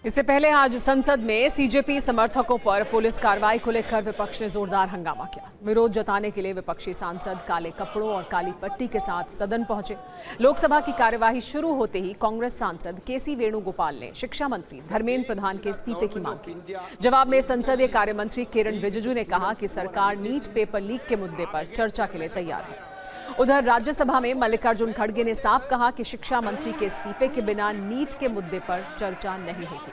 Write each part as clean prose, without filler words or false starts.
इससे पहले आज संसद में सीजेपी समर्थकों पर पुलिस कार्रवाई को लेकर विपक्ष ने जोरदार हंगामा किया। विरोध जताने के लिए विपक्षी सांसद काले कपड़ों और काली पट्टी के साथ सदन पहुंचे। लोकसभा की कार्यवाही शुरू होते ही कांग्रेस सांसद केसी वेणुगोपाल ने शिक्षा मंत्री धर्मेंद्र प्रधान के इस्तीफे की मांग की। जवाब में संसदीय कार्य मंत्री किरण रिजिजू ने कहा कि सरकार नीट पेपर लीक के मुद्दे पर चर्चा के लिए तैयार है। उधर राज्यसभा में मल्लिकार्जुन खड़गे ने साफ कहा कि शिक्षा मंत्री के इस्तीफे के बिना नीट के मुद्दे पर चर्चा नहीं होगी।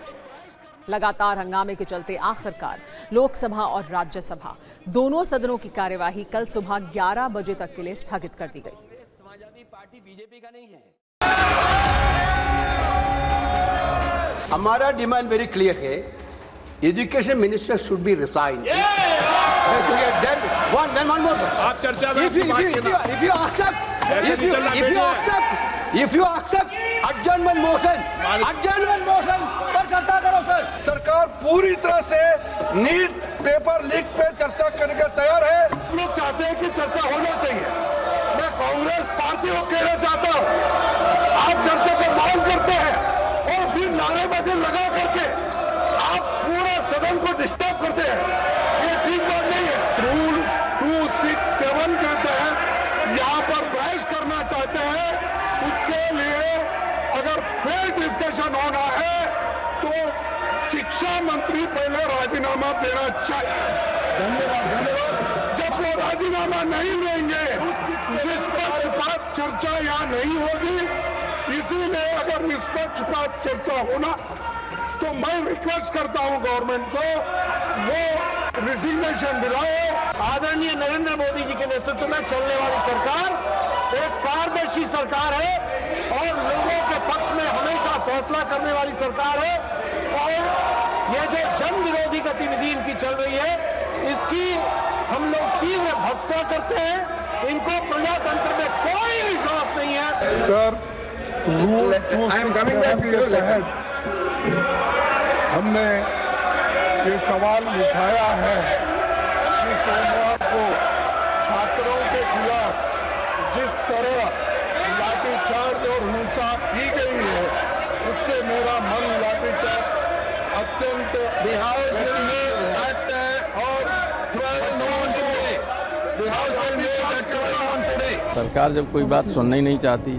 लगातार हंगामे के चलते आखिरकार लोकसभा और राज्यसभा दोनों सदनों की कार्यवाही कल सुबह 11 बजे तक के लिए स्थगित कर दी गई। समाजवादी पार्टी बीजेपी का नहीं है। हमारा डिमांड वेरी क्लियर है, education minister should be resign. Then one more. आप चर्चा में if you accept adjournment motion पर चर्चा करो सर। सरकार पूरी तरह से नीट पेपर लीक पे चर्चा करने के तैयार है। हम लोग चाहते हैं कि चर्चा होना चाहिए। मैं कांग्रेस पार्टी को कहना चाहता हूँ, आप चर्चा को मांग करते हैं और फिर नारेबाजी लगा करके आप पूरा सदन को डिस्टर्ब करते हैं, ये ठीक बात नहीं है। रूल्स 267 के तहत यहाँ पर बहस करना चाहते हैं, उसके लिए अगर फेयर डिस्कशन होना है तो शिक्षा मंत्री पहले राजीनामा देना चाहिए। धन्यवाद। जब वो राजीनामा नहीं देंगे, निष्पक्षपात चर्चा यहाँ नहीं होगी। इसीलिए अगर निष्पक्षपात चर्चा होना तो मैं रिक्वेस्ट करता हूं गवर्नमेंट को वो रिजिग्नेशन दिलाए। आदरणीय नरेंद्र मोदी जी के नेतृत्व में चलने वाली सरकार एक पारदर्शी सरकार है और लोगों के पक्ष में हमेशा फैसला करने वाली सरकार है। और ये जो जन विरोधी गतिविधि इनकी चल रही है, इसकी हम लोग तीव्र भर्त्सना करते हैं। इनको प्रजातंत्र में कोई विश्वास नहीं है। सर, हमने ये सवाल उठाया है कि सोमवार को छात्रों के खिलाफ जिस तरह लाठीचार्ज और हिंसा की गई है, उससे मेरा मन लाठीचार्ज अत्यंत सरकार जब कोई बात सुनना ही नहीं चाहती,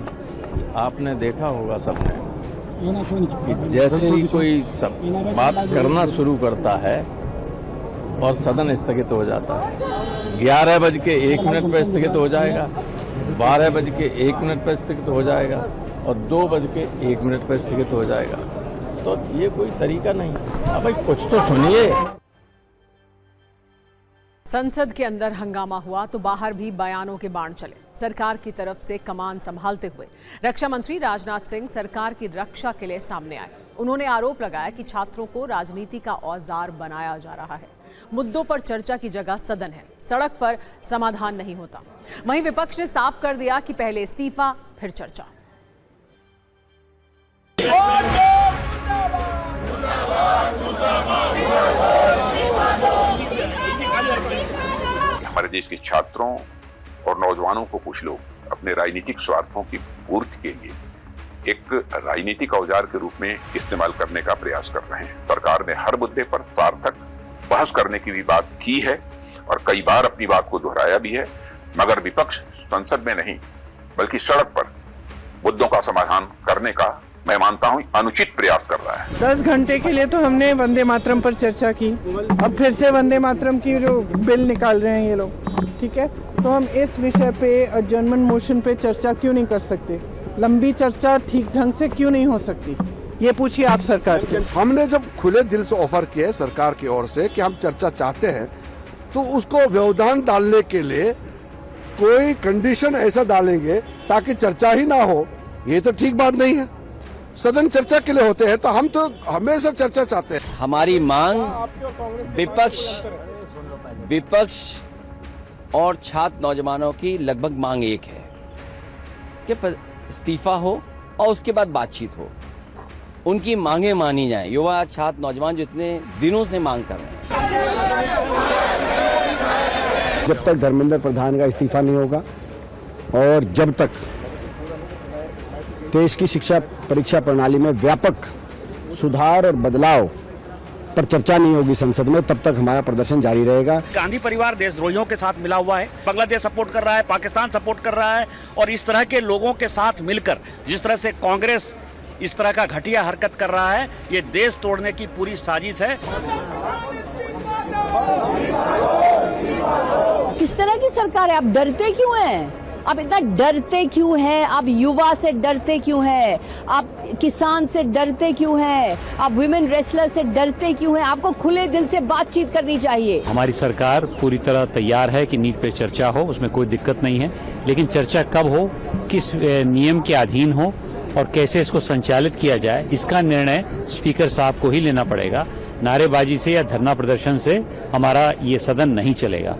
आपने देखा होगा सबने कि जैसे ही कोई सब बात करना शुरू करता है और सदन स्थगित हो जाता है। 11:01 पर स्थगित हो जाएगा, 12:01 पर स्थगित हो जाएगा और 2:01 पर स्थगित हो जाएगा। तो ये कोई तरीका नहीं। अब भाई कुछ तो सुनिए। संसद के अंदर हंगामा हुआ तो बाहर भी बयानों के बाण चले। सरकार की तरफ से कमान संभालते हुए रक्षा मंत्री राजनाथ सिंह सरकार की रक्षा के लिए सामने आए। उन्होंने आरोप लगाया कि छात्रों को राजनीति का औजार बनाया जा रहा है। मुद्दों पर चर्चा की जगह सदन है, सड़क पर समाधान नहीं होता। वहीं विपक्ष ने साफ कर दिया कि पहले इस्तीफा फिर चर्चा। हमारे देश के छात्रों और नौजवानों को कुछ लोग अपने राजनीतिक स्वार्थों की पूर्ति के लिए एक राजनीतिक औजार के रूप में इस्तेमाल करने का प्रयास कर रहे हैं। सरकार ने हर मुद्दे पर सार्थक बहस करने की भी बात की है और कई बार अपनी बात को दोहराया भी है, मगर विपक्ष संसद में नहीं बल्कि सड़क पर मुद्दों का समाधान करने का मैं मानता हूं अनुचित प्रयास कर रहा है। 10 घंटे के लिए तो हमने वंदे मातरम पर चर्चा की, अब फिर से वंदे मातरम की जो बिल निकाल रहे हैं ये लोग, ठीक है। तो हम इस विषय पे एडजर्नमेंट मोशन पे चर्चा क्यों नहीं कर सकते? लंबी चर्चा ठीक ढंग से क्यों नहीं हो सकती? ये पूछिए आप सरकार से। हमने जब खुले दिल से ऑफर किया सरकार की ओर से कि हम चर्चा चाहते हैं, तो उसको व्यवधान डालने के लिए कोई कंडीशन ऐसा डालेंगे ताकि चर्चा ही ना हो, ये तो ठीक बात नहीं है। सदन चर्चा के लिए होते हैं तो हम तो हमेशा चर्चा चाहते हैं। हमारी मांग विपक्ष और छात्र नौजवानों की लगभग मांग एक है कि इस्तीफा हो और उसके बाद बातचीत हो, उनकी मांगे मानी जाएं। युवा छात्र नौजवान जो इतने दिनों से मांग कर रहे हैं। जब तक धर्मेंद्र प्रधान का इस्तीफा नहीं होगा और जब तक देश की शिक्षा परीक्षा प्रणाली में व्यापक सुधार और बदलाव पर चर्चा नहीं होगी संसद में, तब तक हमारा प्रदर्शन जारी रहेगा। गांधी परिवार देशद्रोहियों के साथ मिला हुआ है, बांग्लादेश सपोर्ट कर रहा है, पाकिस्तान सपोर्ट कर रहा है, और इस तरह के लोगों के साथ मिलकर जिस तरह से कांग्रेस इस तरह का घटिया हरकत कर रहा है, ये देश तोड़ने की पूरी साजिश है। किस तरह की सरकार है? आप डरते क्यों हैं? आप इतना डरते क्यों हैं? आप युवा से डरते क्यों हैं? आप किसान से डरते क्यों हैं? आप वुमेन रेसलर से डरते क्यों हैं? आपको खुले दिल से बातचीत करनी चाहिए। हमारी सरकार पूरी तरह तैयार है कि नीट पे चर्चा हो, उसमें कोई दिक्कत नहीं है, लेकिन चर्चा कब हो, किस नियम के अधीन हो और कैसे इसको संचालित किया जाए, इसका निर्णय स्पीकर साहब को ही लेना पड़ेगा। नारेबाजी से या धरना प्रदर्शन से हमारा ये सदन नहीं चलेगा।